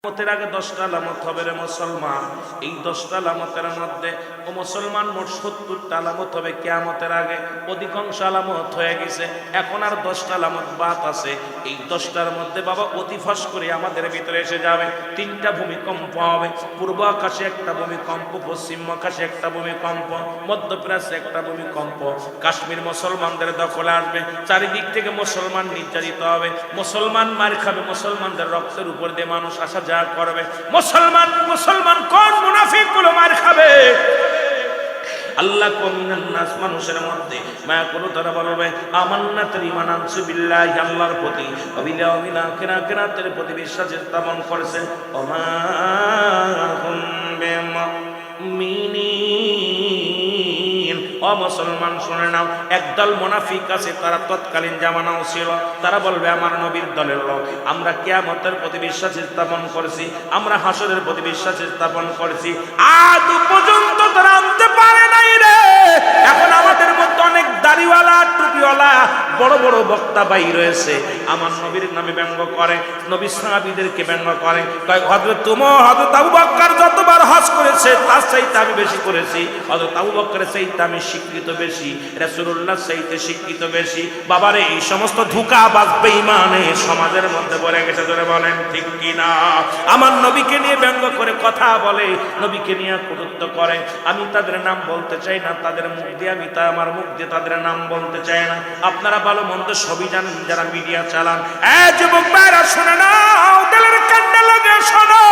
আলামতের আগে 10টা আলামত হবে রে মুসলমান। এই 10টা আলামতের মধ্যে ও মুসলমান মোট 70টা আলামত হবে কিয়ামতের আগে। অধিকাংশ আলামত হয়ে গেছে, এখন আর 10টা আলামত বাদ আছে। এই 10টার মধ্যে বাবা অতি ফস করে আমাদের ভিতরে এসে যাবে। 3টা ভূমিকম্প হবে, পূর্ব আকাশে একটা ভূমিকম্প, পশ্চিম আকাশে একটা ভূমিকম্প, মধ্যপ্রাচ্যে একটা ভূমিকম্প। কাশ্মীর মুসলমানদের দখলে আসবে, চারিদিক থেকে মুসলমান নির্যাতিত হবে, মুসলমান মার খাবে, মুসলমানদের রক্তের উপর দিয়ে মানুষ আসা যা করবে। মুসলমান কোন মুনাফিক গুলো মার খাবে? আল্লাহ কমিনান নাস, মানুষের মধ্যে মায়া করো, তারা বলবে আমান্না তার ঈমান আনছে বিল্লাহি, আল্লাহর প্রতি, অবিল ইয়াউমিল আখির, আখিরাতের প্রতি বিশ্বাস স্থাপন করেছে। ওমা হুম বিমুমিনিন। ও মুসলমান শুনে নাও, একদল মুনাফিক আছে, তারা তৎকালীন জামানাও ছিল। তারা বলবে আমার নবীর দলের লোক, আমরা কিয়ামতের প্রতি বিশ্বাস স্থাপন করেছি, আমরা হাসরের প্রতি বিশ্বাস স্থাপন করেছি, আজ পর্যন্ত তারা আনতে পারে নাই রে। এখন আমাদের মধ্যে অনেক দাড়িওয়ালা, টুপিওয়ালা, বড় বড় বক্তা ভাই রয়েছে, আমার নবীর নামে ব্যঙ্গ করে, নবী সাহাবীদেরকে ব্যঙ্গ করে। হযরত আবু বকর যতবার হজ করেছে তার চাইতে আমি বেশি করেছি, হযরত আবু বকরের চাইতে আমি শিক্ষিত বেশি, রাসূলুল্লাহ চাইতে শিক্ষিত বেশি। বাবারে এই সমস্ত ধোঁকাবাজ বেঈমানে সমাজের মধ্যে পড়ে গেছে, ধরে বলেন ঠিক কিনা? আমার নবীকে নিয়ে ব্যঙ্গ করে কথা বলে, নবীকে নিয়ে কটূক্তি করে। আমি তাদের নাম বলতে চাই না, তাদের মুখ দিয়ে আমার মুখ দিয়ে তাদের নাম বলতে চাই না। আপনারা ভালো মন্দ সবই জানেন যারা মিডিয়া চালান। যুবক ভাইরা শুনে নাও, দিলের কান্না লাগে শোনো।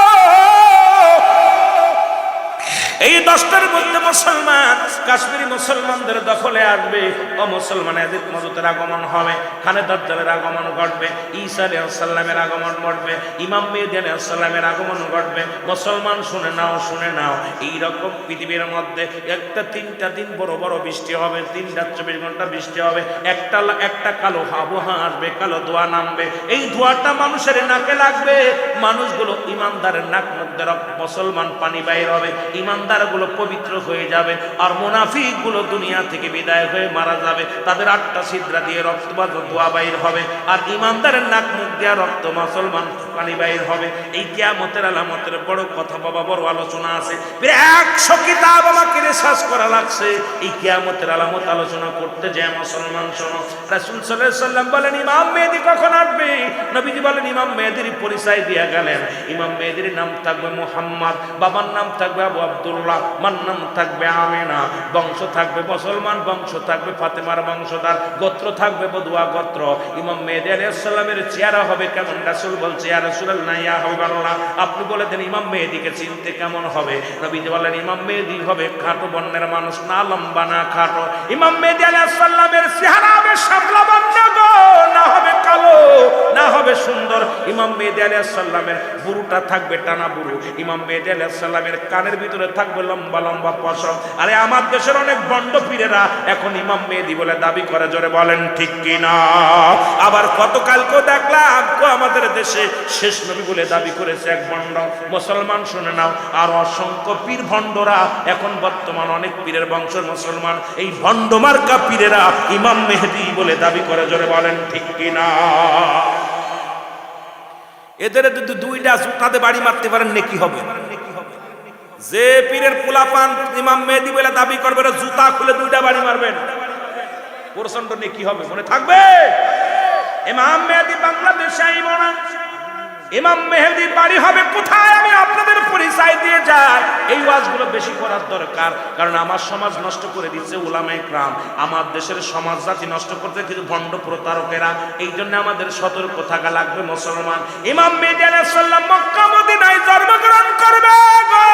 এই 10টার মধ্যে মুসলমান কাশ্মীরি মুসলমানদের দখলে আসবে। ও মুসলমান ইয়াজিদ মজুদের আগমন হবে, খানে দাজ্জালের আগমন ঘটবে, ঈসা আলাইহিস সালামের আগমন ঘটবে, ইমাম মেহেদী আলাইহিস সালামের আগমন ঘটবে। মুসলমান শুনে নাও, শুনে নাও, এই রকম পৃথিবীর মধ্যে 3টা দিন বড় বড় বৃষ্টি হবে, 3 রাত 24 ঘন্টা বৃষ্টি হবে। একটা কালো আবহাওয়া আসবে, কালো ধোঁয়া নামবে। এই ধোঁয়াটা মানুষের নাকে লাগবে, মানুষগুলো ইমানদারের নাক মুখ দ্বারা মুসলমান পানি বাইর হবে, ইমানদারগুলো পবিত্র হয়ে যাবে, আর মুনাফিকগুলো দুনিয়া থেকে বিদায় হয়ে মারা যাবে। তাদের 8টা ছিদ্রা দিয়ে রক্ত বা ধোঁয়া বাইর হবে, আর ইমানদারের নাক মুখ দিয়ে রক্ত, মুসলমান পানি বাইর হবে। এই কিয়ামতের আলামতের বড় কথা বাবা, বড় আলোচনা আছে, প্রায় 100 কিতাব আমাকে রিসার্চ করা লাগছে এই কিয়ামতের আলামত আলোচনা করতে। যে মুসলমান শোনো, রাসূল সাল্লাল্লাহু আলাইহি সাল্লাম বলেন ইমাম মেহেদী কখন আসবে? নবীজি বলেন ইমাম মেহেদীর পরিচয় দিয়ে গেলেন। ইমাম মেহেদীর নাম থাকবে মুহাম্মদ, বাবার নাম থাকবে আবু আব্দুল্লাহ, মার নাম থাকবে আমিনা, বংশ থাকবে মুসলমান, বংশ থাকবে ফাতেমার বংশধর, গোত্র থাকবে বদুয়া গোত্র। ইমাম মেহেদী আলাইহিস সালামের চেহারা হবে কেমন? রাসূল বলছে ইয়া রাসূলুল্লাহ, ইয়া হাবিবাল্লাহ, আপনি বলে দেন ইমাম মেহেদীকে চিনতে কেমন হবে? নবীজি বলেন ইমাম মেহেদী হবে খাটো বর্ণের মানুষ, না লম্বা না খাটো। ইমাম মেহেদী আলাইহিস সালামের চেহারা হবে শাপলা বর্ণ গো, না হবে কালো, না হবে সুন্দর। ইমাম মেহেদী আলাইহিস সালামের বুরুটা থাকবে টানা বুরু, ইমাম মেহেদী আলাইহিস সালামের কানের ভিতরে থাকবে লম্বা লম্বা পশম। আরে আমার দেশের অনেক ভণ্ড পীরেরা এখন ইমাম মেহেদী বলে দাবি করে, জোরে বলেন ঠিক কিনা? আবার গতকালকে দেখলাম আমাদের দেশে শেষ নবী বলে দাবি করেছে এক ভণ্ড। মুসলমান শুনে নাও, আর অসংখ্য পীর ভণ্ডরা এখন বর্তমান অনেক পীরের বংশের মুসলমান, এই ভণ্ড মার্কা পীরেরা ইমাম মেহেদী বলে দাবি করে, জোরে বলেন ঠিক কিনা? এদের যদি 2টা জুতাতে বাড়ি মারতে পারেন নেকি হবে। যে পীরের পোলাপান ইমাম মেহেদী বলে দাবি করবে, জুতা খুলে 2টা বাড়ি মারবেন, প্রচন্ড নেকি হবে, মনে থাকবে। ইমাম মেহেদী বাংলাদেশে আইব না, ইমাম মেহেদীর বাড়ি হবে কোথায়? আমি আপনাদের পরিচয় দিয়ে যাই। এই ওয়াজগুলো বেশি করার দরকার, কারণ আমার সমাজ নষ্ট করে দিচ্ছে উলামায়ে কেরাম, আমার দেশের সমাজ জাতি নষ্ট করতে কিছু ভণ্ড প্রতারকেরা। এই জন্য আমাদের সতর্ক থাকা লাগবে মুসলমান। ইমাম মেহেদী আলাইহিস সালাম মক্কা মদিনায় জন্মগ্রহণ করবে গো,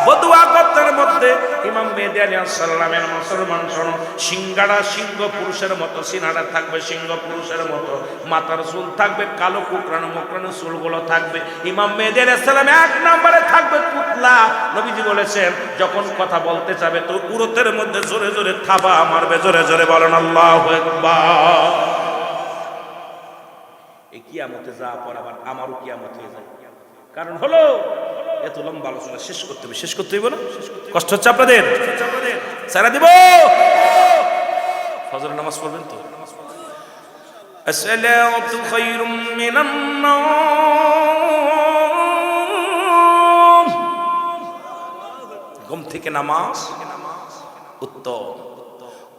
বদুয়া গোত্রের মধ্যে। ইমাম মেহেদী আলাইহিস সালামের মুসলমান শোনো, সিংহাড়া সিংহ পুরুষের মতো, সিনাড়া থাকবে সিংহ পুরুষের মতো, মাথার চুল থাকবে কালো, কুকরানো মুকরানো চুলগুলো থাকবে। ইমাম মেহেদী আলাইহিস সালাম 1 নম্বরে থাকবে পুতলা। নবীজি বলেছেন যখন কথা বলতে যাবে তো উরতের মধ্যে জোরে জোরে থাবা মারবে, জোরে জোরে বলেন আল্লাহু আকবার। এই কিয়ামতে যা পর আবার আমারও কিয়ামত হয়ে যায়। কারণ হলো এত লম্বা আলোচনা শেষ করতে হবে, শেষ করতে হইব না? কষ্ট হচ্ছে আপনাদের? সারা দিব। ফজরের নামাজ পড়বেন তো? আসসালাতু খায়রুম মিনান নাওম। থেকে নামাজ উত্তম।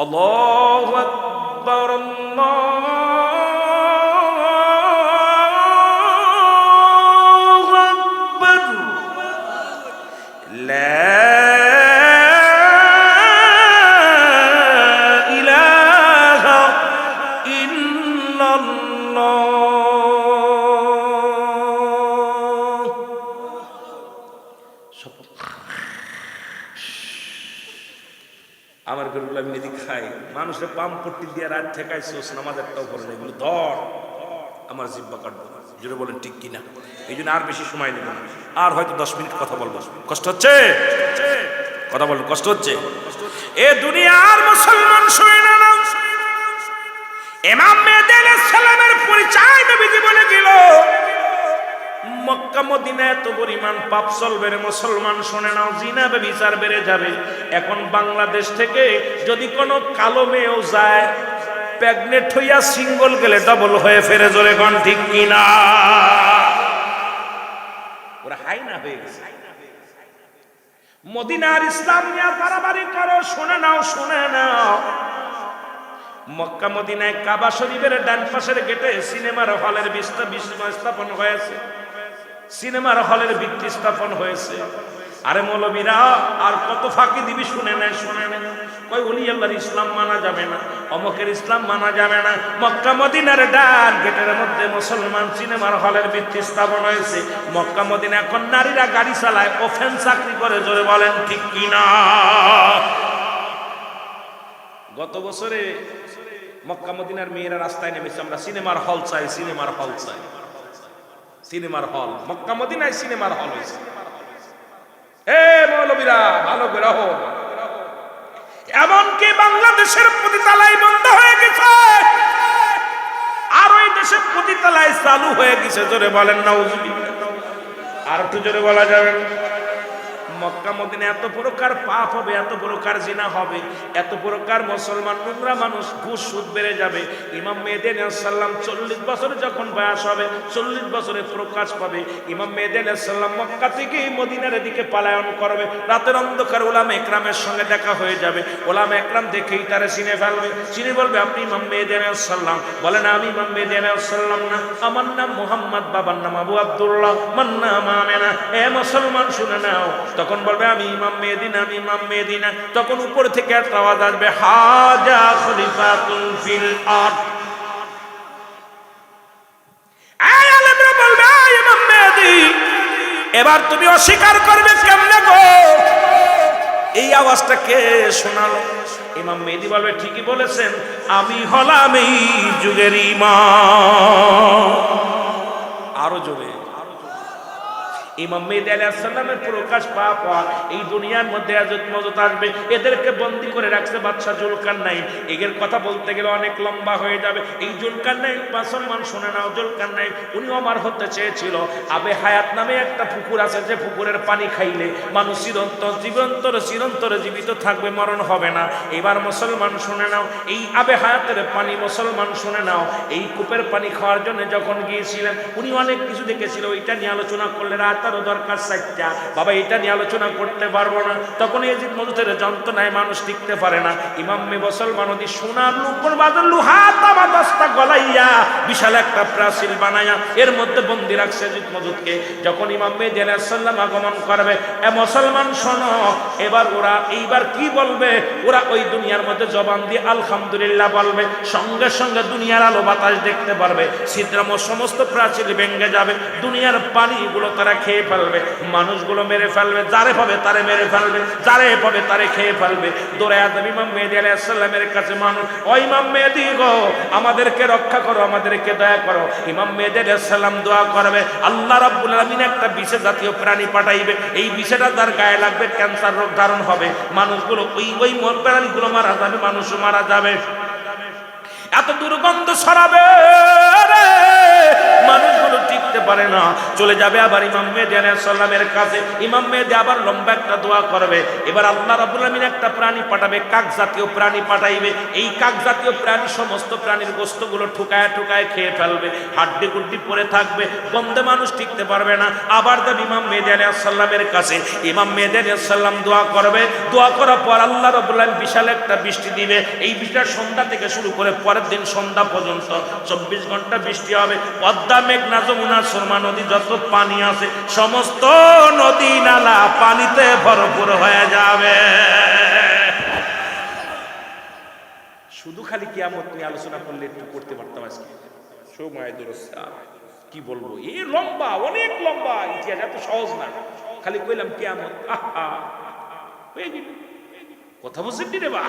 আল্লাহু আকবার, আল্লাহু আকবার, লা ইলাহা ইল্লাল্লাহ। আমার গরুগুলো আমি এদিকে খাই, মানুষের পাম্পট্টি দিয়ে রাত ঠেকাইছোস, নামাজেরটাও করে এগুলো ধর, আমার জিব্বা কাটবো। জোরে বলেন ঠিক কিনা? এই জন্য আর বেশি সময় নেব না, আর হয়তো 10 মিনিট কথা বলবো। কষ্ট হচ্ছে? কথা বলবো, কষ্ট হচ্ছে? এ দুনিয়ার মুসলমান শুনে না, ইমাম মেহেদী আলাইহিস সালামের পরিচয় নবীজি বলে গেল, মক্কা মদিনায় এত পরিমাণ পাপ চলবে রে মুসলমান, শুনে নাও, জিনা ব্যভিচার বেড়ে যাবে। এখন বাংলাদেশ থেকে যদি কোনো কালো মেয়েও যায়, প্রেগনেন্ট হইয়া সিঙ্গল গেলে ডাবল হয়ে ফেরে, জোরে কোন ঠিক কিনা? ওরা হাইনা হয়ে গেছে। মদিনার ইসলাম নিয়ে বাড়াবাড়ি করো, শুনে নাও, শুনে নাও, মক্কা মদিনায় কাবা শরীফের ডান পাশের গেটে সিনেমার হলের বিস্ময় স্থাপন হয়েছে, সিনেমার হলের ভিত্তি স্থাপন হয়েছে। আরে মৌলবীরা আর কত ফাঁকি দিবি? শুনে নেয়, শুনে নেয়, কই ওলি আল্লাহর ইসলাম মানা যাবে না, অমকের ইসলাম মানা যাবে না। মক্কা মদিনার ডান গেটের মধ্যে মুসলমান সিনেমার হলের ভিত্তি স্থাপন হয়েছে। মক্কা মদিনা এখন নারীরা গাড়ি চালায়, ওফেন চাকরি করে, জোরে বলেন ঠিক কিনা? গত বছরে মক্কা মদিনার মেয়েরা রাস্তায় নেমেছে, আমরা সিনেমার হল চাই, সিনেমার হল চাই, সিনেমার হল। মক্কা মদিনায় সিনেমার হল হয়েছে। এ মৌলবীরা ভালো করে হল, এমনকি বাংলাদেশের পতিতালয় বন্ধ হয়ে গেছে, আর ওই দেশে পতিতালয় চালু হয়ে গেছে, জোরে বলেন নাউজুবিল্লাহ। আর একটু জোরে বলা যাবে? মক্কা মদিনা এত প্রকার পাপ হবে, এত প্রকার জিনা হবে, এত প্রকার মুসলমান নোংরা মানুষ, ঘুষ সুদ বেড়ে যাবে। ইমাম মেহেদী আলাইহিস সালাম 40 বছর যখন বয়স হবে, 40 বছরে প্রকাশ পাবে। ইমাম মেহেদী আলাইহিস সালাম মক্কা থেকে মদিনার দিকে পলায়ন করবে। রাতের অন্ধকার উলামা একরামের সঙ্গে দেখা হয়ে যাবে। উলামা একরাম দেখেই তারে চিনে ফেলবে, চিনে বলবে, আপনি ইমাম মেহেদী আলাইহিস সালাম? বলে না, আমি ইমাম মেহেদী আলাইহিস সালাম না, আমার নাম মুহাম্মদ, বাবার নাম আবু আব্দুল্লাহ, আমার নাম আমেনা। এ মুসলমান শুনে নাও। তখন বলবে, আমি ইমাম মেহেদী না, আমি ইমাম মেহেদী না। তখন উপর থেকে একটা আওয়াজ আসবে, হাজা খলিফাতুন ফিল আরদ। এই আলেমরা বলবে, ইমাম মেহেদী, এবার তুমি অস্বীকার করবে কেমনে গো? এই আওয়াজটা কে শোনালো? ইমাম মেহেদী বলবে, ঠিকই বলেছেন, আমি হলাম এই যুগের ইমাম। আরো জোরে। ইমাম মেহেদী আলাইহিস সালামের প্রকাশ পাওয়ার পর এই দুনিয়ার মধ্যে আজত মজত আসবে। এদেরকে বন্দী করে রাখছে বাদশা জুলকারনাইন। এর কথা বলতে গেলে অনেক লম্বা হয়ে যাবে। এই জুলকারনাইন, মুসলমান শুনে নাও, জুলকারনাইন উনি ওমর হতে চেয়েছিল। আবে হায়াত নামে একটা পুকুর আছে, যে পুকুরের পানি খাইলে মানুষ চিরন্তরে জীবিত থাকবে, মরণ হবে না। এবার মুসলমান শুনে নাও, এই আবে হায়াতের পানি, মুসলমান শুনে নাও, এই কূপের পানি খাওয়ার জন্য যখন গিয়েছিলেন, উনি অনেক কিছু দেখেছিল। ওইটা নিয়ে আলোচনা করলে রাতারও দরকার 4টা, বাবা এটা নিয়ে আলোচনা করতে পারবো না। তখন এজিদ মজুদের যন্ত্রণায় মানুষ টিকতে পারে না। ইমাম মুসলমান ওদি সোনার লুকর বাজার লোহা তামা দস্তা গলাইয়া বিশাল একটা প্রাচীর বানাইয়া এর মধ্যে বন্দী রাখছে এজিদ মজুদকে। যখন ইমাম মেহেদী আলাইহিস সালাম আগমন করবে, এ মুসলমান শোনো, এবার ওরা এইবার কি বলবে? ওরা ওই দুনিয়ার মধ্যে জবান দিয়ে আলহামদুলিল্লাহ বলবে, সঙ্গে সঙ্গে দুনিয়ার আলো বাতাস দেখতে পারবে, ছিদ্রাম সমস্ত প্রাচীর ভেঙে যাবে, দুনিয়ার পানিগুলো তারা খেয়ে ফেলবে, মানুষগুলো মেরে ফেলবে, যারে পাবে তারে মেরে ফেলবে, যারে পাবে তারে খেয়ে ফেলবে। দৌড়ায় যাবে ইমাম মেহেদী আলাইহিস সালামের কাছে মানুষ, ও ইমাম মেহেদী গো, আমাদেরকে রক্ষা করো, আমাদেরকে দয়া করো। ইমাম মেহেদী আলাইহিস সালাম দোয়া করবে, আল্লাহ রাব্বুল আলামিন একটা বিশেষ জাতীয় প্রাণী পাঠাইবে, এই বিষয়টা তার গায়ে লাগবে, ক্যান্সার রোগ ধারণ হবে, মানুষগুলো ওই প্রাণীগুলো মারা যাবে, মানুষও মারা যাবে, এত দুর্গন্ধ ছড়াবে, মানুষগুলো ঠিক টিকতে পারে না, চলে যাবে আবার ইমাম মেহেদী আলাইহিস সালামের কাছে। ইমাম মেহেদী আবার লম্বা একটা দোয়া করবে। এবার আল্লাহ রাব্বুল আলামিন একটা প্রাণী পাঠাবে, কাক জাতীয় প্রাণী পাঠাইবে। এই কাক জাতীয় প্রাণী সমস্ত প্রাণীর গোশতগুলো ঠুকায় ঠুকায় খেয়ে ফেলবে, হাড্ডি গুড্ডি পড়ে থাকবে, গন্ধে মানুষ টিকতে পারবে না। আবার দেব ইমাম মেহেদী আলাইহিস সালামের কাছে। ইমাম মেহেদী আলাইহিস সালাম দোয়া করবে। দোয়া করার পর আল্লাহ রাব্বুল আলামিন বিশাল একটা বৃষ্টি দিবে। এই বৃষ্টিটা সন্ধ্যা থেকে শুরু করে পরের দিন সন্ধ্যা পর্যন্ত 24 ঘন্টা বৃষ্টি হবে। পদ্মা, মেঘনা, যমুনা, সুরমা নদী যত পানি আছে সমস্ত নদী নালা পানিতে ভরপুর হয়ে যাবে। শুধু খালি কিয়ামত নিয়ে আলোচনা করলে একটু করতে পারতাম আজকে, সময় দূরস্থ কি বলবো, এই লম্বা, অনেক লম্বা ইতিহাস, এত সহজ না। খালি কইলাম কিয়ামত, আহা হয়ে গেল। কথা বুঝছেন রে বা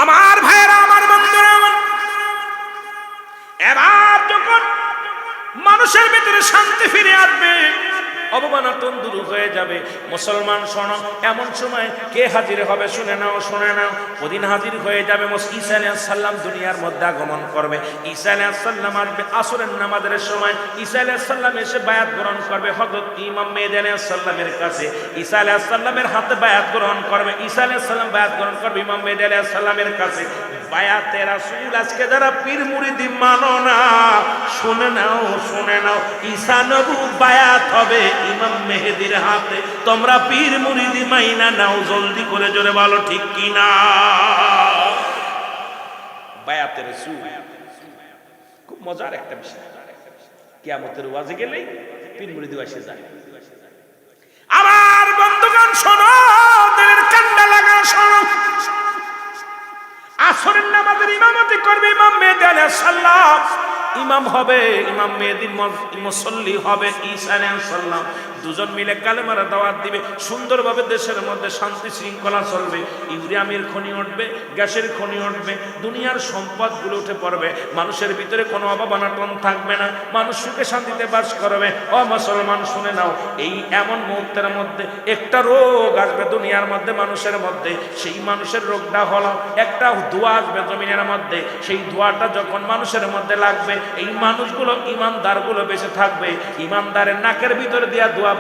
আমার ভাইরা, আমার বন্ধুরা, এবার যখন মানুষের ভিতরে শান্তি ফিরে আসবে, অবমাননা দূর হয়ে যাবে। মুসলমান শোনো, এমন সময় কে হাজির হবে শুনে নাও, শুনে নাও। ওদিন হাজির হয়ে যাবে ঈসা আলাইহিস সালাম, দুনিয়ার মধ্যে আগমন করবে। ঈসা আলাইহিস সালাম আসবে আসরের নামাজের সময়। ঈসা আলাইহিস সালাম এসে বায়াত গ্রহণ করবে হযরত ইমাম মেহেদী আলাইহিস সালামের কাছে। ঈসা আলাইহিস সালামের হাতে বায়াত গ্রহণ করবে। ঈসা আলাইহিস সালাম বায়াত গ্রহণ করবে ইমাম মেহেদী আলাইহিস সালামের কাছে। বায়াতে রাসূল, আজকে যারা পীর মুরিদি মানো না, শুনে নাও, শুনে নাও, ঈসা নবী বায়াত হবে ইমাম মেহেদীর হাতে। তোমরা পীর মুরিদি মাইনা নাও, জলদি করে জোরে বলো ঠিক কি না। বায়াতে রাসূল খুব মজার একটা বিষয়। কিয়ামতের ওয়াজে গেলেই পীর মুরিদি এসে যায়। আমার বন্ধুগণ শোনো, দিলের কান্ডা লাগা শোনো। আসরের নামাজের ইমামতি করবে ইমাম মেহেদী আলাইহিস সালাম। ইমাম হবে ইমাম মেহেদী, মুসল্লি হবে ঈসা আলাইহিস সালাম। দুজন মিলে কালেমার দাওয়াত দিবে। সুন্দরভাবে দেশের মধ্যে শান্তি শৃঙ্খলা চলবে। ইউরেনিয়ামের খনি উঠবে, গ্যাসের খনি উঠবে, দুনিয়ার সম্পদগুলো উঠে পড়বে। মানুষের ভিতরে কোনো অভাব অনটন থাকবে না, মানুষ সুখে শান্তিতে বাস করবে। ও মুসলমান শুনে নাও, এই এমন মুহূর্তের মধ্যে একটা রোগ আসবে দুনিয়ার মধ্যে, মানুষের মধ্যে। সেই মানুষের রোগটা হলো, একটা ধোঁয়া আসবে জমিনের মধ্যে। সেই ধোঁয়াটা যখন মানুষের মধ্যে লাগবে, এই মানুষগুলো, ইমানদারগুলো বেঁচে থাকবে। ইমানদারের নাকের ভিতরে দিয়া ধোঁয়া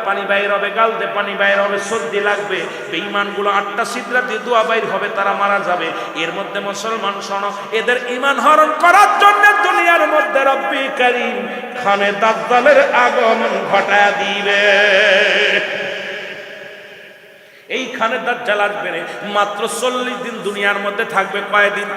পানি বাইর হবে, গালতে পানি বাইর হবে, সর্দি লাগবে। বেঈমানগুলো 8টা ছিদ্রা দিয়ে ধোঁয়া বাইর হবে, তারা মারা যাবে। এর মধ্যে মুসলমান শোনো, এদের ঈমান হরণ করার জন্য দুনিয়ার মধ্যে রব্বি কারীম খানে দাজ্জালের আগমন ঘটায় দিবে। এই খানে দাজ্জাল আসবে মাত্র 40 দিন দুনিয়ার মধ্যে থাকবে। কয়দিন?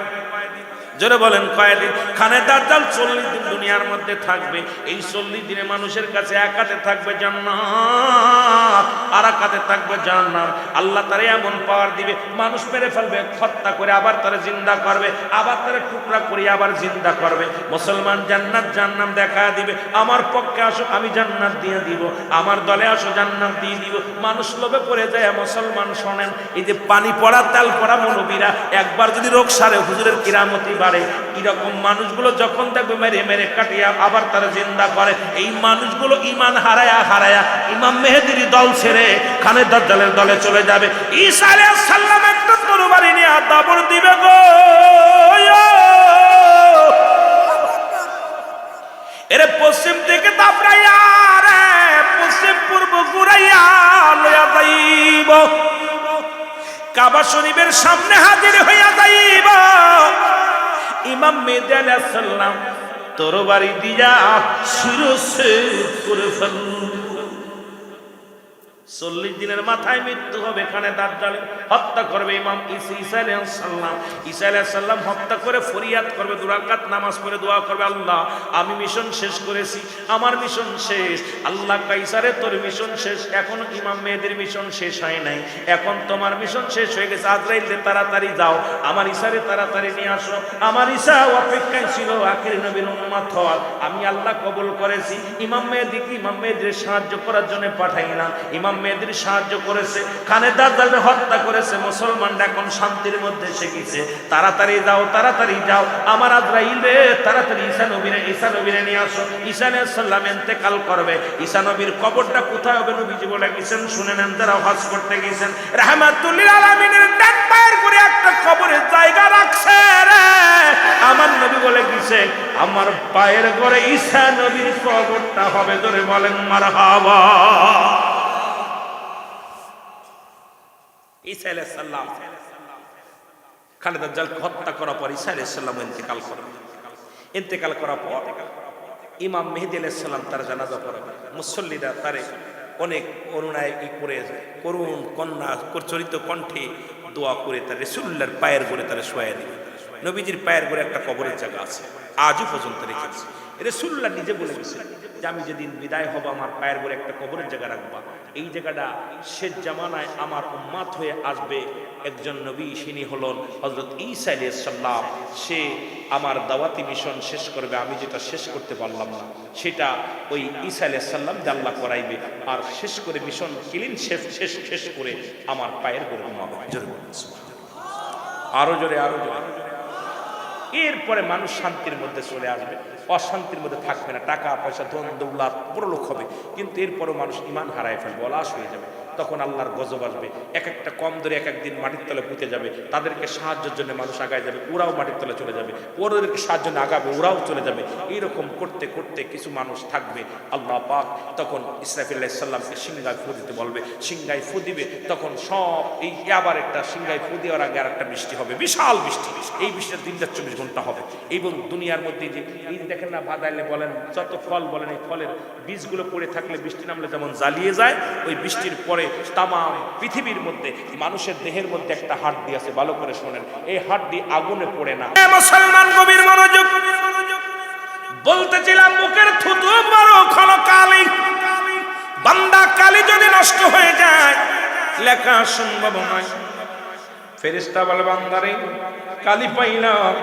জোরে বলেন কয়দিন? খানে দাজ্জাল 40 দিন দুনিয়ার মধ্যে থাকবে। এই 40 দিনে মানুষের কাছে এক হাতে থাকবে জান্নাত, আর এক হাতে থাকবে জাহান্নাম। আল্লাহ তারে এমন পাওয়ার দিবে, মানুষ মেরে ফেলবে, হত্যা করে আবার তারে জিন্দা করবে, আবার তারে টুকরা করে আবার জিন্দা করবে। মুসলমান জান্নাত জাহান্নাম দেখা দিবে। আমার পক্ষে আসো, আমি জান্নাত দিয়ে দিব, আমার দলে আসো, জান্নাত দিয়ে দিব। মানুষ লোভে পড়ে যায়। মুসলমান শোনেন, এই যে পানি পড়া, তেল পড়া মৌলবীরা একবার যদি রোগ সারে, হুজুরের কিরামতি বাড়ে। এরকম মানুষগুলো যখন দেখবে মেরে মেরে কাটিয়া আবার তারা জিন্দা করে, এই মানুষগুলো ঈমান হারায়া হারায়া ইমাম মেহেদীর দল ছেড়ে খানে দাজ্জালের দলে চলে যাবে। ঈসা আলাইহিস সালাম একটা তরবারি নিয়ে দাবড় দিবে গো, এরে পশ্চিম থেকে দাবড়াইয়া, রে পশ্চিম পূর্ব ঘুরাইয়া লইয়া যাইব, কাবা শরীফের সামনে হাজির হইয়া যাইব। ইমাম মেহেদী আলাইহিস সালাম তরবারি দিয়া শিরচ্ছেদ করে ফেলল। 40 দিনের মাথায় মৃত্যু হবে, খানে দাজ্জাল হত্যা করবে ইমাম ঈসা আলাইহিস সালাম। ঈসা আলাইহিস সালাম হত্যা করে ফরিয়াদ করবে, 2 রাকাত নামাজ পড়ে দোয়া করবে, আল্লাহ আমি মিশন শেষ করেছি, আমার মিশন শেষ। আল্লাহ কাইসারে তোর মিশন শেষ, এখন ইমাম মেহেদীর মিশন শেষ হয় নাই, এখন তোমার মিশন শেষ হয়ে গেছে। আজরাইল তাড়াতাড়ি যাও, আমার ঈসারে তাড়াতাড়ি নিয়ে আসো। আমার ঈসা অপেক্ষায় ছিল আখির নবীর উম্মত হওয়ার। আমি আল্লাহ কবুল করেছি। ইমাম মেহেদীকে ইমাম মেহেদীর সাহায্য করার জন্য পাঠাইলাম। ইমাম ইমাম মেহেদীর সাহায্য করেছে, খানে দাজ্জালকে হত্যা করেছে। মুসলমানরা এখন শান্তির মধ্যে এসে গেছে। তাড়াতাড়ি যাও, তাড়াতাড়ি যাও, আমার আজরাইল রে, তাড়াতাড়ি ঈসা নবীরে নিয়ে আসো। ঈসা আলাইহিস সালাম ইন্তেকাল করবে। ঈসা নবীর কবরটা কোথায় হবে নবীজি বলে গেছেন, শুনে নেন। যারা হজ করতে গেছেন, রাহমাতুল লিল আলামিনের ডান পায়ের করে একটা কবরের জায়গা রাখছে রে। আমার নবী বলে গেছে, আমার পায়ের করে ঈসা নবীর কবরটা হবে। জোরে বলেন মারহাবা। ঈসা আলাইহিস সালাম খানে দাজ্জালকে হত্যা করার পর ঈসা আলাইহিস সালাম ইন্তেকাল করেন। ইন্তেকাল করার পর ইমাম মেহেদী আলাইহিস সালাম তার জানাজা পড়াবে। মুসল্লিরা তারে অনেক করুণায় করে করুণ কন্যা চরিত কণ্ঠে দোয়া করে তার রাসূলুল্লাহর পায়ের গোড়ে তারা শোয়া দিবে। নবীজির পায়ের গোড়ে একটা কবরের জায়গা আছে, আজও পর্যন্ত রেখেছে। রাসূলুল্লাহ নিজে বলে গেছেন যে আমি যেদিন বিদায় হব আমার পায়ের গোড়ে একটা কবরের জায়গা রাখবা। এই জায়গাটা শেষ জামানায় আমার উম্মত হয়ে আসবে একজন নবী, তিনি হলেন হযরত ঈসা আলাইহিস সালাম। সে আমার দাওয়াতি মিশন শেষ করবে, আমি যেটা শেষ করতে পারলাম না সেটা ওই ঈসা আলাইহিস সালাম যে আল্লাহ করাইবে। আর শেষ করে মিশন ক্লিন শেষ করে আমার পায়ের গোড়ে ঘুমাবে। জোরে বলুন সুবহানাল্লাহ। আরো জোরে, আরো জোরে। এরপরে মানুষ শান্তির মধ্যে চলে আসবে, অশান্তির মধ্যে থাকবে না। টাকা পয়সা ধন দৌলত বড় লোক হবে, কিন্তু এরপরও মানুষ ঈমান হারায় ফেলবে, অলস হয়ে যাবে। তখন আল্লাহর গজব আসবে। এক একটা কম ধরে এক একদিন মাটির তলে পুঁতে যাবে। তাদেরকে সাহায্যের জন্য মানুষ আগায় যাবে, ওরাও মাটির তলে চলে যাবে। ওদেরকে সাহায্য না আগাবে, ওরাও চলে যাবে। এইরকম করতে করতে কিছু মানুষ থাকবে। আল্লাহ পাক তখন ইসরাফিল আলাইহিস সালামকে সিংহায় ফু দিতে বলবে। সিংহায় ফু দিবে, তখন সব এই আবার একটা সিংহায় ফু দেওয়ার আগে আর একটা বৃষ্টি হবে, বিশাল বৃষ্টি। এই বৃষ্টির 3-24 ঘন্টা হবে। এবং দুনিয়ার মধ্যে যে এই দেখেন না, বাদাইলে বলেন যত ফল বলেন, এই ফলের বীজগুলো পড়ে থাকলে বৃষ্টি নামলে যেমন জ্বালিয়ে যায়, ওই বৃষ্টির পরে তামাম পৃথিবীর মধ্যে মানুষের দেহের মধ্যে একটা হাড্ডি আছে, ভালো করে শোনেন, এই হাড্ডি আগুনে পড়ে না। মুসলমান গভীর মনোযোগ। বলতেছিলাম মুখের থুতু বড় খলো কালি, বান্দা কালি যদি নষ্ট হয়ে যায় লেখা সম্ভব নয়। ফেরেশতা বলে বান্দারে কালি পাইলাম,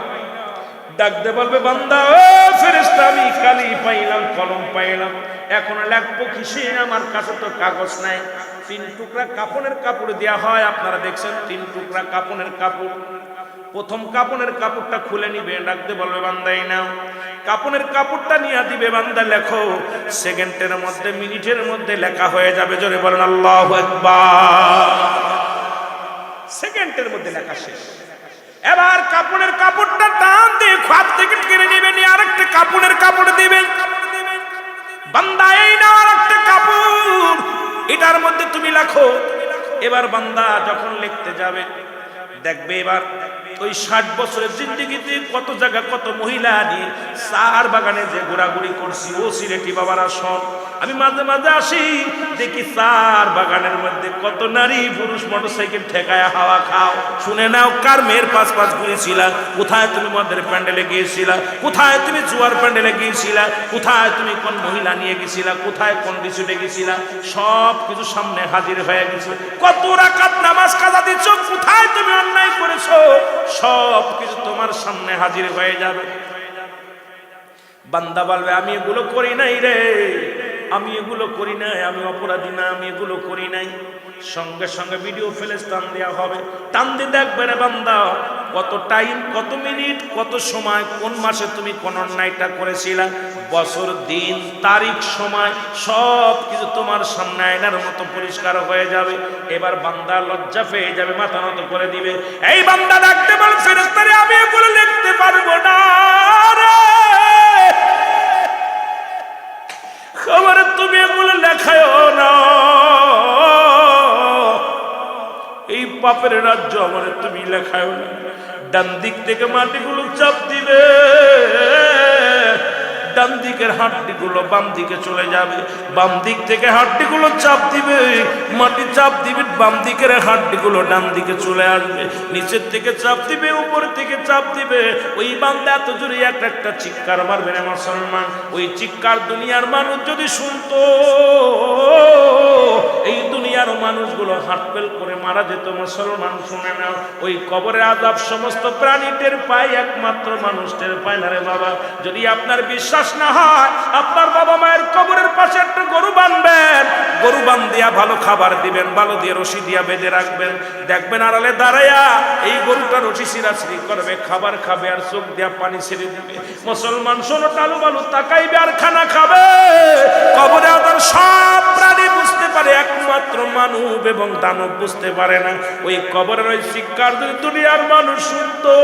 ডাকতে বলবে বান্দা ও ফেরেশতা আমি কালি পাইলাম, কলম পাইলাম, এখন লিখবো কিসে? আমার কাছে তো কাগজ নাই। 3 টুকরা কাপড়ের কাপড় দেয়া হয়, আপনারা দেখছেন 3 টুকরা কাপড়ের কাপড়। প্রথম কাপড়ের কাপড়টা খুলে নিবে, ডাকতে বলবে বান্দাই নাও। কাপড়ের কাপড়টা নিয়ে দিবে, বান্দা লেখো। সেকেন্ডের মধ্যে মিনিটের মধ্যে লেখা হয়ে যাবে। জোরে বলেন আল্লাহু আকবার। সেকেন্ডের মধ্যে লেখা শেষ। এবার কাপড়ের কাপড়টা টান দিয়ে খাত থেকে কেড়ে নেবে, নিয়ে আরেকটা কাপড়ের কাপড় দিবেন। বান্দা এই নাও আরেকটা কাপড়, এটার মধ্যে তুমি লেখো। এবার বান্দা যখন লিখতে যাবে দেখবে এবার ওই 60 বছরের জিন্দেগিতে কত জায়গা কত মহিলা নিয়ে সার বাগানে যে ঘোরাঘুরি করছি, ও সিলেটি বাবারা শোন, আমি মাঝে মাঝে আসি দেখি সার বাগানের মধ্যে কত নারী পুরুষ মোটরসাইকেল ঠেকায় হাওয়া খাও। শুনে নাও, কার মেয়ের পাশ ঘুরেছিলা, কোথায় তুমি মদের প্যান্ডেলে গিয়েছিলা, কোথায় তুমি জুয়ার প্যান্ডেলে গিয়েছিলা, কোথায় তুমি কোন মহিলা নিয়ে গেছিলা, কোথায় কোন রিসুটে গেছিলা, সব কিছু সামনে হাজির হয়ে গেছে। কত রাকাত নামাজ কাজা দিচ্ছ, কোথায় তুমি অন্যায় করেছো, সব কিছু তোমার সামনে হাজির হয়ে যাবে। বান্দা বলবে আমি এগুলো করি নাই রে, আমি এগুলো করি নাই, আমি অপরাধী না, আমি এগুলো করি নাই। সঙ্গে সঙ্গে ভিডিও ফ্ল্যাশ টান দেওয়া হবে। টান দিয়ে দেখবে রে বান্দা কত টাইম, কত মিনিট, কত সময়, কোন মাসে তুমি কোন অন্যায়টা করেছিলা, বছর, দিন, তারিখ, সময় সব কিছু তোমার সামনে আয়নার মতো পরিষ্কার হয়ে যাবে। এবার বান্দা লজ্জা পেয়ে যাবে, মাথা নত করে দিবে। এই বান্দা ডাকতে বল ফেরেশতারে আমি এগুলো লিখতে পারবো না রে, খবর তুমি এগুলো লেখায়ও না, এই পাপের রাজ্য আমার তুমি লেখায়ও না। ডান দিক থেকে মাটিগুলো চাপ দিবে, ডান দিকের হাড্ডিগুলো বাম দিকে চলে যাবে, বাম দিক থেকে হাড্ডিগুলো চাপ দিবে, মাটি চাপ দিবে, বাম দিকের হাড্ডিগুলো ডান দিকে চলে আসবে, নিচের থেকে চাপ দিবে, উপর থেকে চাপ দিবে। ওই বান্দা এত জোরে একটা চিৎকার মারবে না মুসলমান, ওই চিৎকার দুনিয়ার মানুষ যদি শুনতো, এই দুনিয়ার মানুষগুলো হাটপেল করে মারা যেত। মুসলমান শুনে নাও, ওই কবরে আযাব সমস্ত প্রাণী টের পায়, একমাত্র মানুষ টের পায় না রে বাবা। যদি আপনার বিশ্বাস না হয়, আপনার বাবা মায়ের কবরের পাশে একটা গরু বাঁধবেন, গরু বান্ধিয়া ভালো খাবার দিবেন, ভালো দিয়ে রশি দিয়া বেঁধে রাখবেন, দেখবেন আড়ালে দাঁড়াইয়া এই গরুটা রশি ছিঁড়াছিঁড়ি করবে, খাবার খাবে আর চোখ দিয়া পানি ছেড়ে দিবে। মুসলমান শোনো, টালু বালু তাকাইবে আর খানা খাবে। কবরে আদার সব প্রাণী বুঝতে পারে, একমাত্র মানব এবং দানব বুঝতে পারে না। ওই কবরের ওই শিক্ষার যদি দুনিয়ার মানুষ শুনতো,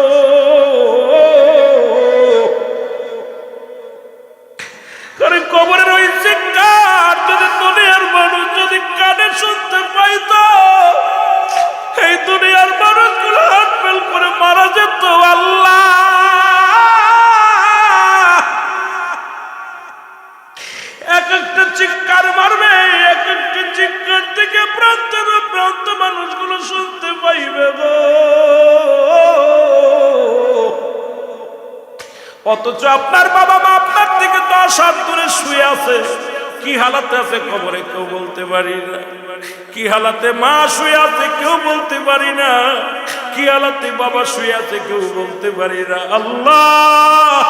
কবরের ওই শিক্ষার যদি দুনিয়ার মানুষ যদি কানে শুনতে পাইত, এই দুনিয়ার মানুষগুলো হাত ফেল করে মারা যেত। আল্লাহ এক একটা চিৎকার মারবে, এক একটা চিৎকার থেকে প্রান্তের প্রান্ত মানুষগুলো শুনতে পাইবে গো। অথচ আপনার বাবা মা আপনার থেকে 10 হাত দূরে শুয়ে আছে, কি হালাতে আছে কবরে কেউ বলতে পারি না। কি হালাতে মা শুয়ে আছে কেউ বলতে পারি না, কি হালাতে বাবা শুয়ে আছে কেউ বলতে পারি না। আল্লাহ,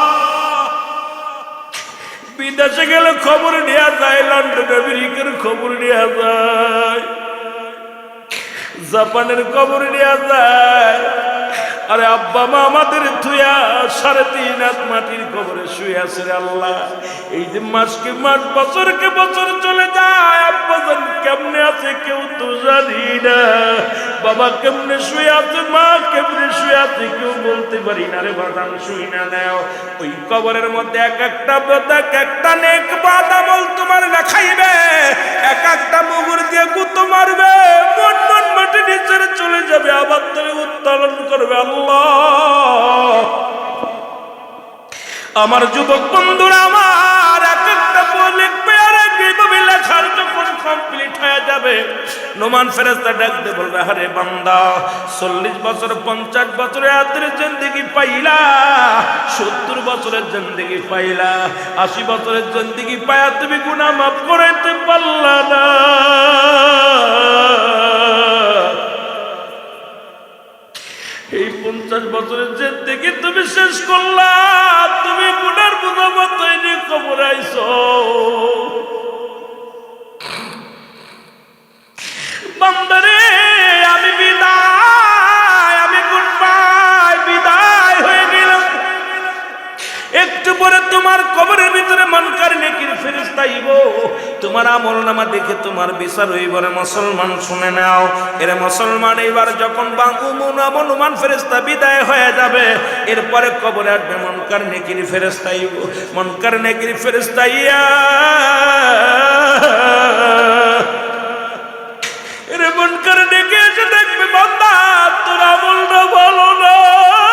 বিদেশে গেলে খবর নেওয়া যায়, লন্ডন আমেরিকার খবর নেওয়া যায়, জাপানের খবর নেওয়া যায়। আরে আব্বা মা আমাদের থুয়া 3.5 হাত মাটির কবরে শুয়ে আছে রে আল্লাহ। এই যে মাসকে মাস, বছরকে বছর চলে যায়, আব্বা জান কেমনে আছে কেউ তো জানি না, বাবা কেমনে শুয়ে আছে, মা কেমনে শুয়ে আছে কেউ বলতে পারি না রে বাদাম শুই না নেও। ওই কবরের মধ্যে এক একটা বোধা, এক একটা নেক বাদামল তোমার লেখাইবে, এক একটা মুগুর দিয়ে গুতো মারবে, মন মন মাটি নিচে চলে যাবে, আবার তুমি উত্তোলন করবে। আল্লাহ, আমার যুবক বন্ধুরা, আমার এক একটা বই লিখবে আর এইভাবে লেখার যখন কমপ্লিট হয়ে যাবে, নোমান ফেরেশতা ডাকতে বলবে, আরে বান্দা 40 বছর 50 বছরের আদের জিন্দেগি পাইলা, 70 বছরের জিন্দেগি পাইলা, 80 বছরের জিন্দেগি পায়া তুমি গুনাহ মাফ করাইতে পারলা না। এই 50 বছরের জিন্দেগি তুমি শেষ করলা, তুমি গুনার বোঝা মাথায় নিয়ে কবরে আইছো। বান্দারে আমি বিদায়, আমি গুড বাই, বিদায় হয়ে গেলাম। একটু পরে তোমার কবরের ভিতরে মুনকার নেকির ফেরেশতা আইব, তোমার আমলনামা দেখে তোমার বিচার হইব। রে মুসলমান শুনে নাও, এর মুসলমান এবার যখন বাংলামন ফেরেশতা বিদায় হয়ে যাবে, এরপরে কবরে আসবে মুনকার নেকির ফেরেশতা আইব। মুনকার নেকির ফেরেশতা আইয়া এর মুনকার নেকি এসে দেখবে, বান্দা তোর আমলটা ভালো না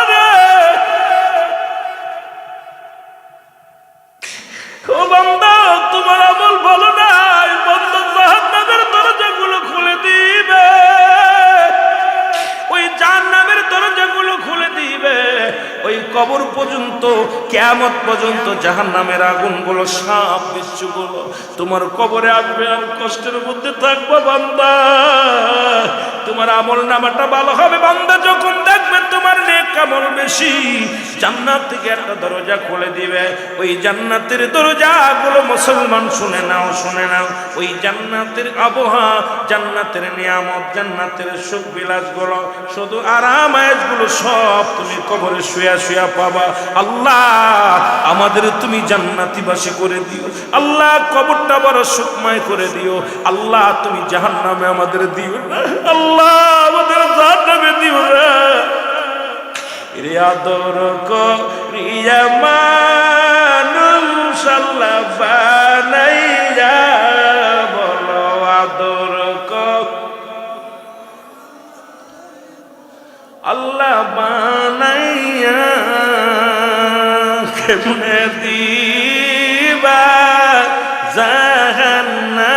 রে, ও বান্দা তোমার আমল ভালো নাই। বান্দা জাহান্নামের দরজাগুলো খুলে দিবে, ওই জাহান্নামের দরজাগুলো খুলে দিবে। ওই কবর পর্যন্ত, কিয়ামত পর্যন্ত জাহান্নামের আগুনগুলো, সাপ বিচ্ছুগুলো তোমার কবরে আসবে আর কষ্টের মধ্যে থাকবে। বান্দা তোমার আমল নামাটা ভালো হবে। বান্দা যখন দেখবে তোমার নেক আমল বেশি, জান্নাত থেকে একটা দরজা খুলে দিবে। ওই জান্নাতের দরজাগুলো মুসলমান শুনে নাও, শুনে নাও, ওই জান্নাতের আবহাওয়া, জান্নাতের নিয়ামত, জান্নাতের সুখ বিলাসগুলো, শুধু আরাম আয়েশগুলো সব তুমি কবরে শুয়া শুয়া পাবা। আল্লাহ আমাদের তুমি জান্নাতিবাসী করে দিও। আল্লাহ কবরটা বড় সুখময় করে দিও। আল্লাহ তুমি জাহান্নামে আমাদের দিও না। আল্লাহ আমাদের জাহান্নামে দিও না। রে আদর করিয়া মানুষ আল্লাহ বানাইয়া, বলো আদর আল্লাহ বানাইয়া কেমনে দিবা জাহান্নামে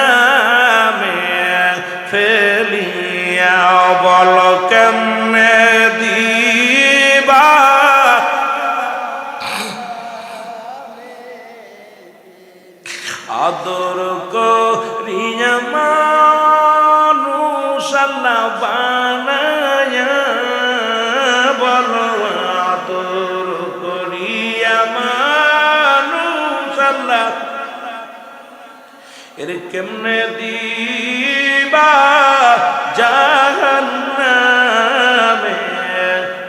ফেলিয়া, বলো কেমনে দিবা। আদর করিয়া মানুষ আল্লাহ বানায়া, বলো আদর করিয়া মানুষ আল্লাহ এর কেমনে দিবা জাহান্নামে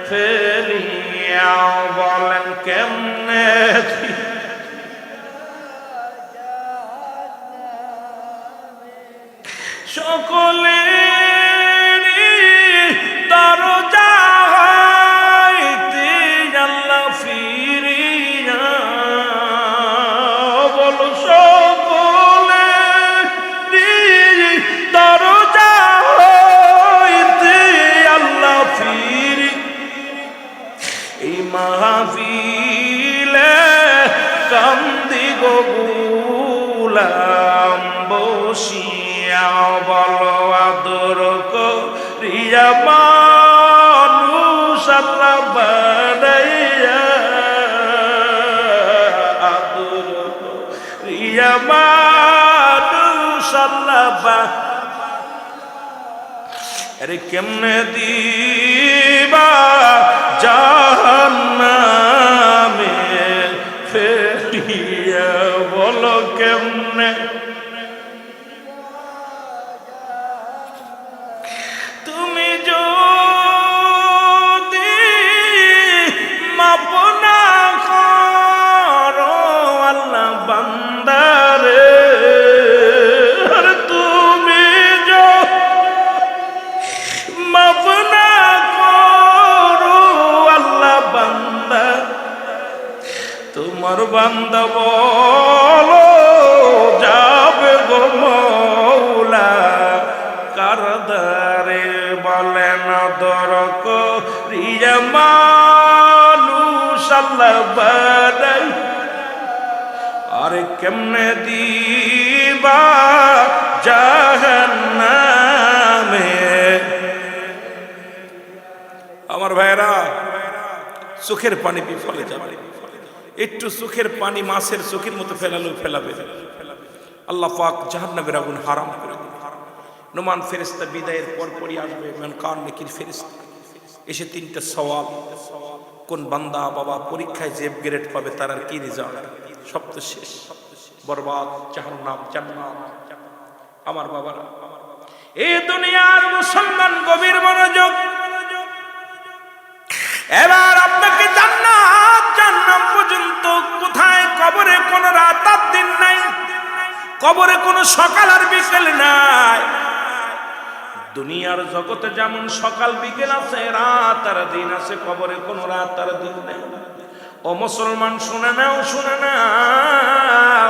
ফেলিয়া, বলেন কেমনে সকলে দরজা হইতে আল্লাহ ফিরিয়া, বলো সকলে দরজা হইতে আল্লাহ ফিরি, এই মাহফিলে কান্দি গো গোলাম বসিয়া, বলো আদর করিয়া মানুষ আল্লাহ বানাইয়া, আদর করিয়া মানুষ আল্লাহ আরে কেমনে দিবা জাহান্নামে ফেলিয়া, বলো কেমনে তুমি যদি মাপ না করো আল্লাহ বান্দারে, তুমি মাপ না করো আল্লাহ বান্দা, তোমার বান্দা বলো যাবে গো মওলা কারদারে, বলেন আদর করিয়া মানুষ আল্লাহ বানাই, আরে কেমনে দিবা জাহান্নামে। আমার ভাইরা চোখের পানি বিফলে যাবে, একটু চোখের পানি মাছের চোখের মতো ফেলালেও ফেলাবে, আল্লাহ পাক জাহান্নামের আগুন হারাম করে দিবেন। নোমান ফেরেশতা বিদায়ের পরপরই আসবে কান নেকির ফেরেশতা, এসে তিনটা সওয়াল, কোন বান্দা বাবা পরীক্ষায় যে গ্রেড পাবে তার আর কি রেজাল্ট, সব তো শেষ, বরবাদ, জাহান্নাম, জান্নাত। আমার বাবারা, এই দুনিয়ার মুসলমান গভীর মনোযোগ, এবার আপনাকে জান্নাত জাহান্নাম পর্যন্ত কোথায়, কবরে কোন রাত আর দিন নাই, কবরে কোন সকাল আর বিকেল নাই। দুনিয়ার জগতে যেমন সকাল বিকেল আছে, রাত আর দিন আছে, কবরে কোন রাত আর দিন নেই। ও মুসলমান শুনে নাও, শুনে নাও,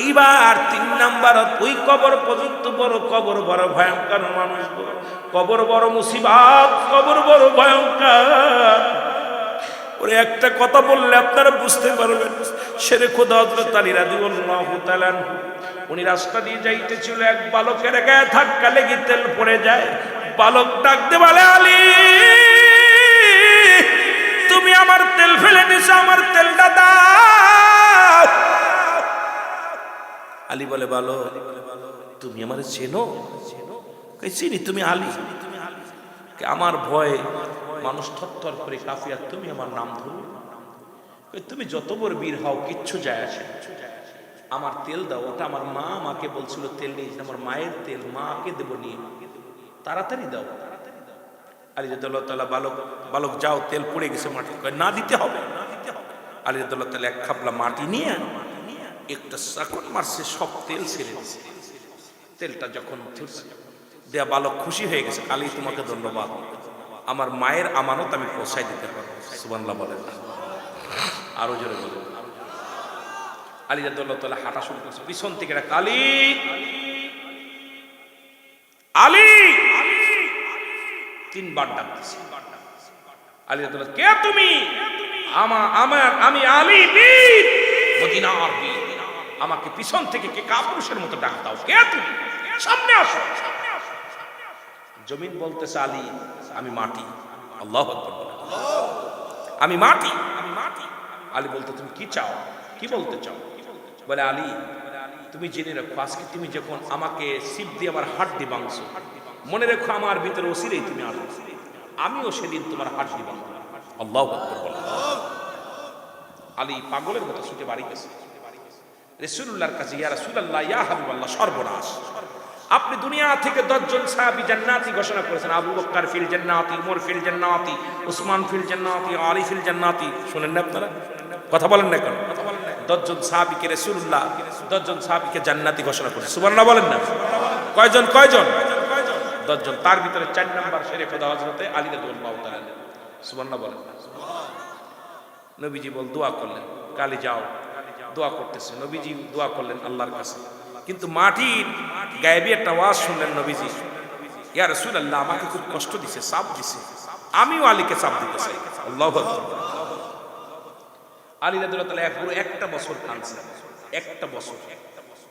এইবার 3 নাম্বার, ওই কবর পর্যন্ত বড়, কবর বড় ভয়ঙ্কর, মানুষ কবর বড় মুসিবত, কবর বড় ভয়ঙ্কর। ওরে একটা কথা বললে আপনারা বুঝতে পারবেন। শেরে খোদা হযরত আলী রাদিয়াল্লাহু তাআলা উনি রাস্তা দিয়ে যাইতেছিল, এক বালকের গায়ে ধাক্কা লেগে তেল পড়ে যায়। বালক ডাকতে বলে, আলী তুমি আমার তেল ফেলে দিছো, আমার তেলটা দাও। আলী বলে, বালক তুমি আমারে চেনো? চিনি, তুমি আলী? আমার ভয় মানুষ থরথর করে কাঁপে, আর তুমি আমার নাম ধরো। তুমি যত বড় বীর হও কিচ্ছু যায় আসে, আমার তেল দাও। ওটা আমার মা আমাকে বলছিল তেল নিয়ে, আমার মায়ের তেল, মাকে দেবো নিয়ে, তাড়াতাড়ি দাও। আলী রাদিয়াল্লাহু তাআলা, বালক যাও, তেল পড়ে গেছে মাটি, না দিতে হবে। আলী রাদিয়াল্লাহু তাআলা এক খাবলা মাটি নিয়ে একটা চাকন মারছে, সব তেল ছেড়ে দিয়েছে। তেলটা যখন দেয়া, বালক খুশি হয়ে গেছে। আলী তোমাকে ধন্যবাদ, আমার মায়ের আমানত আমি পৌঁছাই দিতে পারবো। সুবহানাল্লাহ বলেন না? আরো জোরে বলেন। আলী রাদিয়াল্লাহু তাআলা হাঁটা শুরু করছে, পিছন থেকে ডাক, আলী আলী, 3 বার ডাক দিছে। আলী রাদিয়াল্লাহু, কে তুমি? আমি আলী, বীর, মদিনার বীর। আমাকে পিছন থেকে কে কাপুরুষের মতো ডাক দাও, কে তুমি? সামনে আসো। জমিন বলতেছে, আলী আমি মাটি। আল্লাহু আকবার, আমি মাটি। আলী বলতে, তুমি কি চাও, কি বলতে চাও? বলে, আলী তুমি জেনে রাখো, আজকে তুমি যখন আমাকে সিপ দিয়ে আমার হাড্ডি ভাঙছো, মনে রেখো আমার ভিতরে ওসিরেই তুমি আসো, আমিও সেদিন তোমার হাড্ডি ভাঙবো। আল্লাহু আকবার বলে। আলী পাগলের মতো ছুটে বাড়ি গেছে। রাসূলুল্লাহর কাছে, ইয়া রাসূলুল্লাহ, ইয়া হাবিবাল্লাহ, সর্বনাশ, আপনি দুনিয়া থেকে 10 জন সাহাবী জান্নাতি ঘোষণা করেছেন, আবু বকর ফিল জান্নাতি, উমর ফিল জান্নাতি, উসমান ফিল জান্নাতি, আলী ফিল জান্নাতি। শুনেন না আপনারা? কথা বলেন না কেন? 10 জন সাহাবীকে রাসূলুল্লাহ 10 জন সাহাবীকে জান্নাতি ঘোষণা করেছেন। সুবহানাল্লাহ বলেন না? কয়জন? 10 জন। তার ভিতরে 4 নাম্বার শেরে খোদা হযরতে আলী রাদিয়াল্লাহু তাআলা। সুবহানাল্লাহ বলেন না? নবীজি দোয়া করলেন, কালি যাও, দোয়া করতেছে। নবীজি দোয়া করলেন আল্লাহর কাছে, কিন্তু মাটির গায়েবী একটা আওয়াজ শুনলেন নবীজি, ইয়া রাসূলুল্লাহ, আমাকে খুব কষ্ট দিছে, চাপ দিছে, আমিও আলীকে চাপ দিতে চাই। আল্লাহু আকবার। আলী রাদিয়াল্লাহু তাআলা পুরো একটা বছর কাঁদছেন, একটা বছর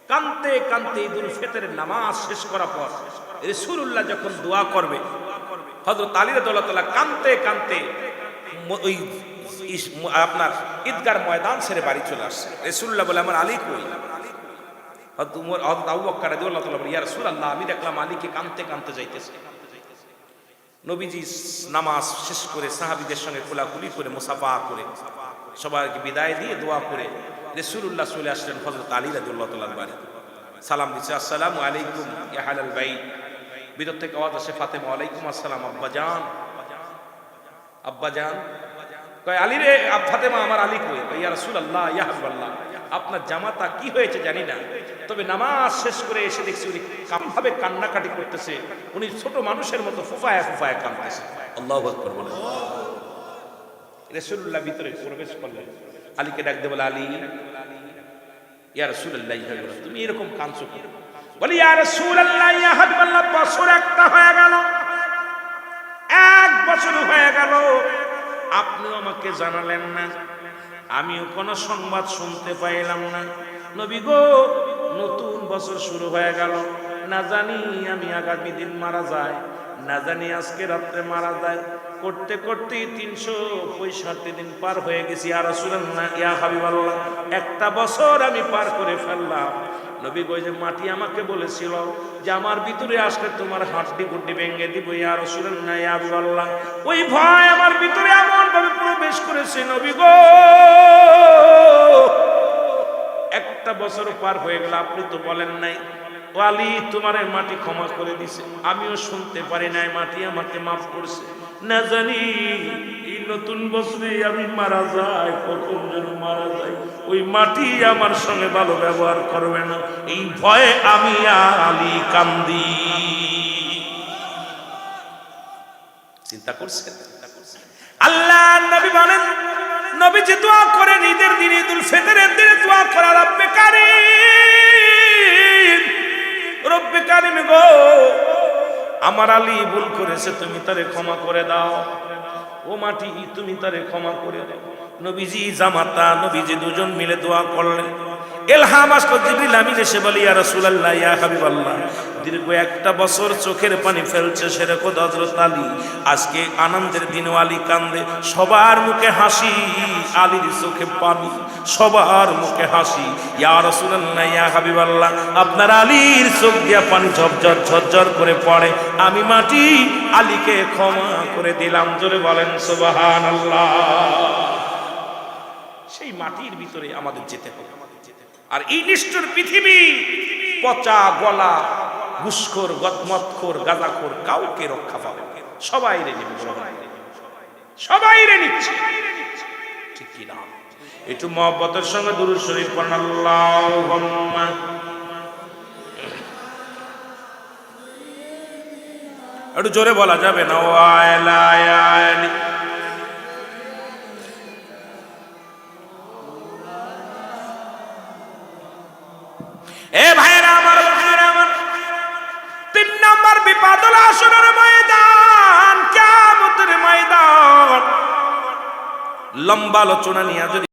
কাঁদতে কাঁদতে ঈদুল ফিতরের নামাজ শেষ করার পর রাসূলুল্লাহ যখন দোয়া করবে, হযরত আলী রাদিয়াল্লাহু তাআলা কাঁদতে কাঁদতে ওই আপনার ঈদগার ময়দান ছেড়ে বাড়ি চলে আসছে। রাসূলুল্লাহ বলে, আমার আলী কই? হযরত উমর, হযরত আবু বকর রাদিয়াল্লাহু তাআলা বলে, ইয়া রাসূলুল্লাহ, আমি দেখলাম আলীকে কাঁদতে কাঁদতে যাইতেছে। নবীজি নামাজ শেষ করে সাহাবীদের সঙ্গে কোলাকুলি করে মুসাফা করে সবাইকে বিদায় দিয়ে দোয়া করে রাসূলুল্লাহ চলে আসলেন হযরত আলী রাদিয়াল্লাহু তাআলার বাড়ি। সালাম দিচ্ছে, আসসালামু আলাইকুম ইয়া আহলাল বাইত। ভিতর থেকে আওয়াজ আসে, ফাতেমা, ওয়ালাইকুম আসসালাম আব্বাজান। আব্বাজান কয়, আলী রে। ফাতেমা, আমার আলী কই? ইয়া রাসূলুল্লাহ, ইয়া হাবিবাল্লাহ, আপনার জামাতা কি হয়েছে জানি না, তবে নামাজ শেষ করে এসে দেখছি উনি কেমনভাবে কান্নাকাটি করতেছে, উনি ছোট মানুষের মতো ফুফায়া ফুফায়া কাঁদতেছে। আল্লাহু আকবার বলে। রাসূলুল্লাহ ভিতরে প্রবেশ করলেন, আলীকে ডাক দিয়ে বলে, আলী, ইয়া রাসূলুল্লাহ, তুমি এরকম কাঁদছো কেন? বলে, ইয়া রাসূলুল্লাহ, ইয়া হাবিবাল্লাহ, বছর একটা হয়ে গেল, 1 বছর হয়ে গেল, আপনিও আমাকে জানালেন না, আমিও কোনো সংবাদ শুনতে পাইলাম না। নবী গো, নতুন বছর শুরু হয়ে গেল, না জানি আমি আগামী দিন মারা যায়, না জানি আজকে রাত্রে মারা যায়, করতে করতে 365 দিন পার হয়ে গেছি। ইয়া রাসূলুল্লাহ, ইয়া হাবিবাল্লাহ, একটা বছর আমি পার করে ফেললাম। নবী কই যে মাটি আমাকে বলেছিল যে আমার ভিতরে আসলে তোমার হাড্ডি গুড্ডি ভেঙে দিব। ইয়া রাসূলুল্লাহ, ইয়া হাবিবাল্লাহ, ওই ভয় আমার ভিতরে এমন ভাবে প্রবেশ করেছে নবী গো, একটা বছর পার হয়ে গেল, আপনি তো বলেন নাই ও আলী তোমার মাটি ক্ষমা করে দিছে, আমিও শুনতে পারি নাই, মাটি আমাকে মাফ করছে, না জানি এই নতুন বছরে আমি মারা যাই, কখন যেন মারা যাই, ওই মাটি আমার সঙ্গে ভালো ব্যবহার করবে না, এই ভয়ে আমি আলী কান্দি। চিন্তা করছেন? আল্লাহ নবী বলেন, নবী যে দোয়া করেন ঈদের দিন, ঈদুল ফিতরের দিনে দোয়া করা, রব্বে কারীম, রব্বে কারীম গো, আমার আলী ভুল করেছে, তুমি তারে ক্ষমা করে দাও, ও মাটি তুমি তারে ক্ষমা করে দাও। নবীজি জামাতা নবীজি দুজন মিলে দোয়া করলেন। ইলহাম আসলো, জিবরিল আমিন এসে বলে, ইয়া রাসূলুল্লাহ, ইয়া হাবিবাল্লাহ, দীর্ঘ একটা বছর চোখের পানি ফেলছে সেরকম হযরত আলী, আজকে আনন্দের দিন আলী কান্দে, সবার মুখে হাসি, আলীর চোখে পানি, সবার মুখে হাসি। ইয়া রাসূলুল্লাহ, ইয়া হাবিবাল্লাহ, আপনার আলীর চোখ দিয়া পানি ঝরঝর ঝরঝর করে পড়ে, আমি মাটি আলীকে ক্ষমা করে দিলাম। জোরে বলেন সুবহানাল্লাহ। সেই মাটির ভিতরে আমাদের যেতে হবে। আর এই নিষ্ঠুর পৃথিবী, পচা গলা ঘুষখোর, গদমতখোর, গাঁজাখোর কাউকে রক্ষা পাবে, সবাই রে নিবে, সবাই রে নিচ্ছে, ঠিক কি না? একটু মহব্বতের সঙ্গে দুরূদ শরীফ পড়ুন, আল্লাহুম্মা। একটু জোরে বলা যাবে না? ও আলা আলি। এ ভাইরা আমার, ভাইরা আমার, 3 নম্বর বিপদ হলো আসরের ময়দান, কিয়ামতের ময়দান। লম্বা আলোচনা নিয়ে যদি